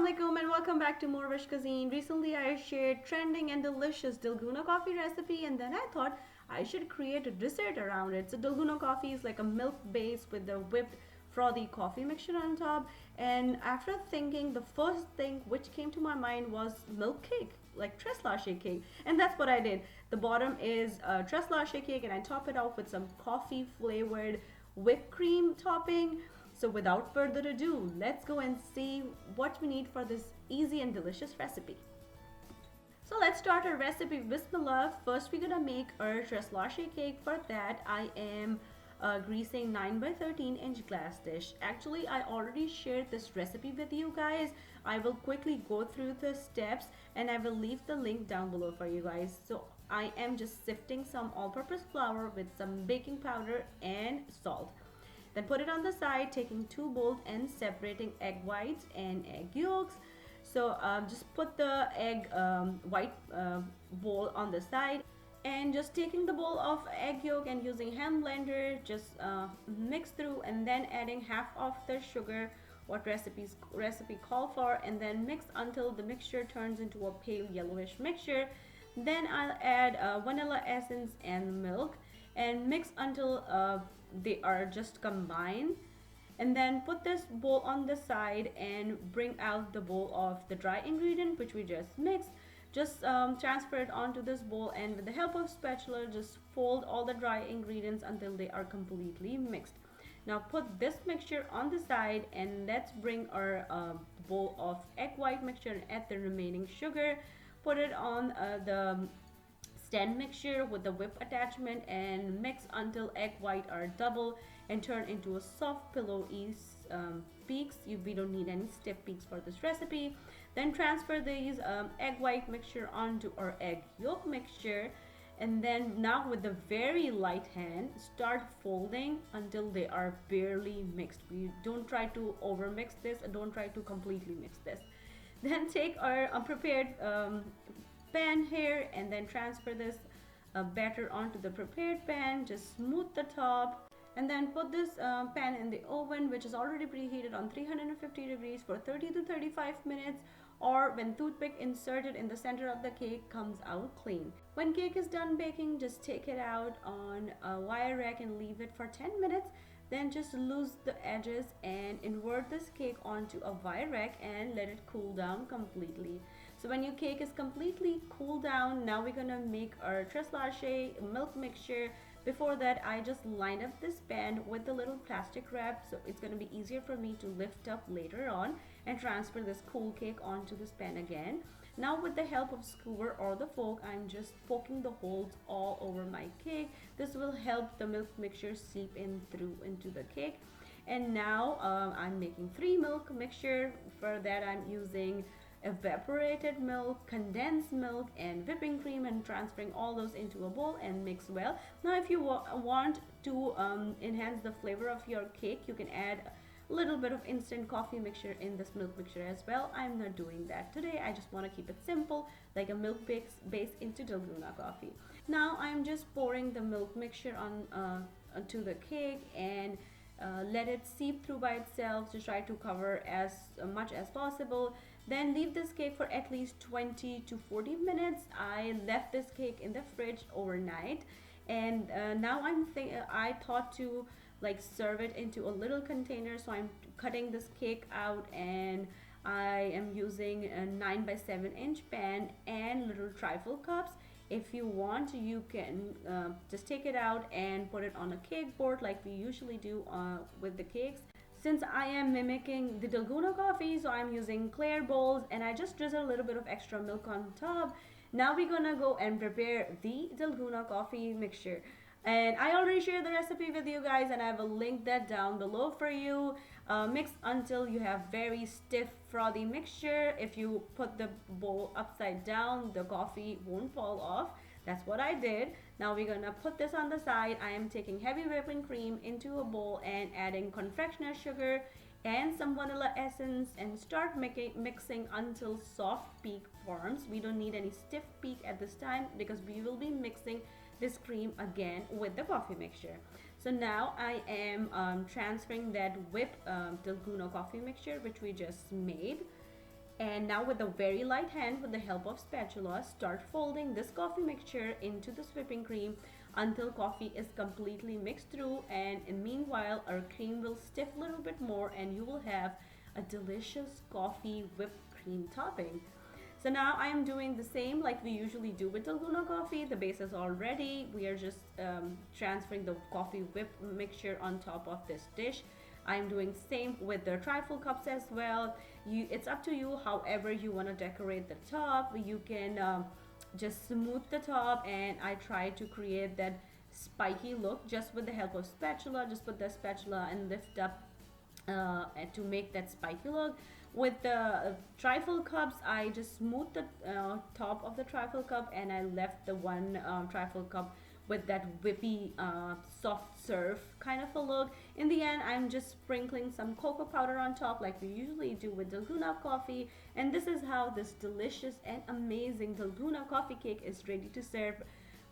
Assalamualaikum and welcome back to morEwish Cuisine. Recently I shared trending and delicious Dalgona coffee recipe and then I thought I should create a dessert around it. So Dalgona coffee is like a milk base with the whipped frothy coffee mixture on top, and after thinking, the first thing which came to my mind was milk cake, like tres leche cake, and that's what I did. The bottom is tres leche cake and I top it off with some coffee flavored whipped cream topping. So without further ado, let's go and see what we need for this easy and delicious recipe. So let's start our recipe. Bismillah. First we're gonna make our tres leche cake. For that I am greasing 9 by 13 inch glass dish. Actually I already shared this recipe with you guys. I will quickly go through the steps and I will leave the link down below for you guys. So I am just sifting some all-purpose flour with some baking powder and salt. Then put it on the side, taking 2 bowls and separating egg whites and egg yolks. So just put the egg white bowl on the side and just taking the bowl of egg yolk and using hand blender, just mix through and then adding half of the sugar what recipe call for, and then mix until the mixture turns into a pale yellowish mixture. Then I'll add vanilla essence and milk and mix until they are just combined, and then put this bowl on the side and bring out the bowl of the dry ingredient which we just mixed. Just transfer it onto this bowl and with the help of spatula just fold all the dry ingredients until they are completely mixed. Now put this mixture on the side and let's bring our bowl of egg white mixture and add the remaining sugar. Put it on the stand mixture with the whip attachment and mix until egg white are double and turn into a soft pillowy peaks. We don't need any stiff peaks for this recipe. Then transfer these egg white mixture onto our egg yolk mixture, and then now with the very light hand start folding until they are barely mixed. We don't try to over mix this and don't try to completely mix this. Then take our prepared pan here and then transfer this batter onto the prepared pan. Just smooth the top and then put this pan in the oven which is already preheated on 350 degrees for 30 to 35 minutes, or when toothpick inserted in the center of the cake comes out clean. When cake is done baking, just take it out on a wire rack and leave it for 10 minutes. Then just loose the edges and invert this cake onto a wire rack and let it cool down completely. So when your cake is completely cooled down, now we're gonna make our tres leche milk mixture. Before that, I just lined up this pan with the little plastic wrap, so it's gonna be easier for me to lift up later on and transfer this cool cake onto this pan again. Now with the help of skewer or the fork, I'm just poking the holes all over my cake. This will help the milk mixture seep in through into the cake. And now I'm making 3 milk mixture. For that I'm using evaporated milk, condensed milk and whipping cream, and transferring all those into a bowl and mix well. Now if you want to enhance the flavor of your cake, you can add a little bit of instant coffee mixture in this milk mixture as well. I'm not doing that today. I just want to keep it simple, like a milk base into Dalgona coffee. Now I'm just pouring the milk mixture on onto the cake and let it seep through by itself. Just try to cover as much as possible. Then leave this cake for at least 20 to 40 minutes. I left this cake in the fridge overnight, and now I thought to like serve it into a little container. So I'm cutting this cake out and I am using a 9 by 7 inch pan and little trifle cups. If you want, you can just take it out and put it on a cake board like we usually do with the cakes. Since I am mimicking the Dalgona coffee, so I'm using clear bowls and I just drizzle a little bit of extra milk on top. Now we're gonna go and prepare the Dalgona coffee mixture. And I already shared the recipe with you guys and I will link that down below for you. Mix until you have very stiff frothy mixture. If you put the bowl upside down, the coffee won't fall off. That's what I did. Now we're gonna put this on the side. I am taking heavy whipping cream into a bowl and adding confectioner sugar and some vanilla essence and start mixing until soft peak forms. We don't need any stiff peak at this time because we will be mixing this cream again with the coffee mixture. So now I am transferring that whipped Dalgona coffee mixture which we just made, And now with a very light hand, with the help of spatula, start folding this coffee mixture into this whipping cream until coffee is completely mixed through. And meanwhile, our cream will stiff a little bit more and you will have a delicious coffee whipped cream topping. So now I am doing the same like we usually do with Dalgona coffee. The base is all ready. We are just transferring the coffee whip mixture on top of this dish. I'm doing same with the trifle cups as well. It's up to you however you want to decorate the top. You can just smooth the top, and I try to create that spiky look just with the help of spatula. Just put the spatula and lift up to make that spiky look. With the trifle cups, I just smoothed the top of the trifle cup, and I left the one trifle cup with that whippy soft serve kind of a look. In the end, I'm just sprinkling some cocoa powder on top like we usually do with Dalgona coffee, and this is how this delicious and amazing Dalgona coffee cake is ready to serve.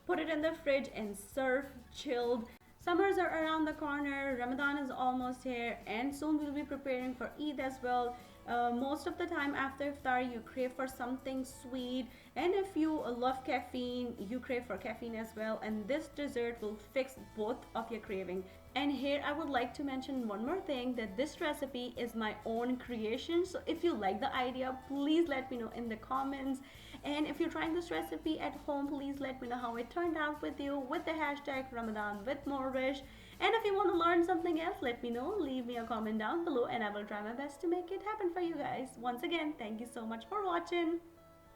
Put it in the fridge and serve chilled. Summers are around the corner, Ramadan is almost here, and soon we'll be preparing for Eid as well. Most of the time after iftar, you crave for something sweet, and if you love caffeine, you crave for caffeine as well. And this dessert will fix both of your craving. And here I would like to mention one more thing, that this recipe is my own creation. So if you like the idea, please let me know in the comments. And if you're trying this recipe at home, please let me know how it turned out with you with the hashtag Ramadan with morEwish. And if you want to learn something else, let me know. Leave me a comment down below and I will try my best to make it happen for you guys. Once again, thank you so much for watching.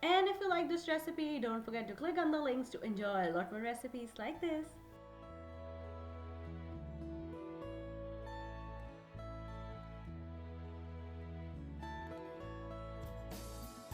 And if you like this recipe, don't forget to click on the links to enjoy a lot more recipes like this.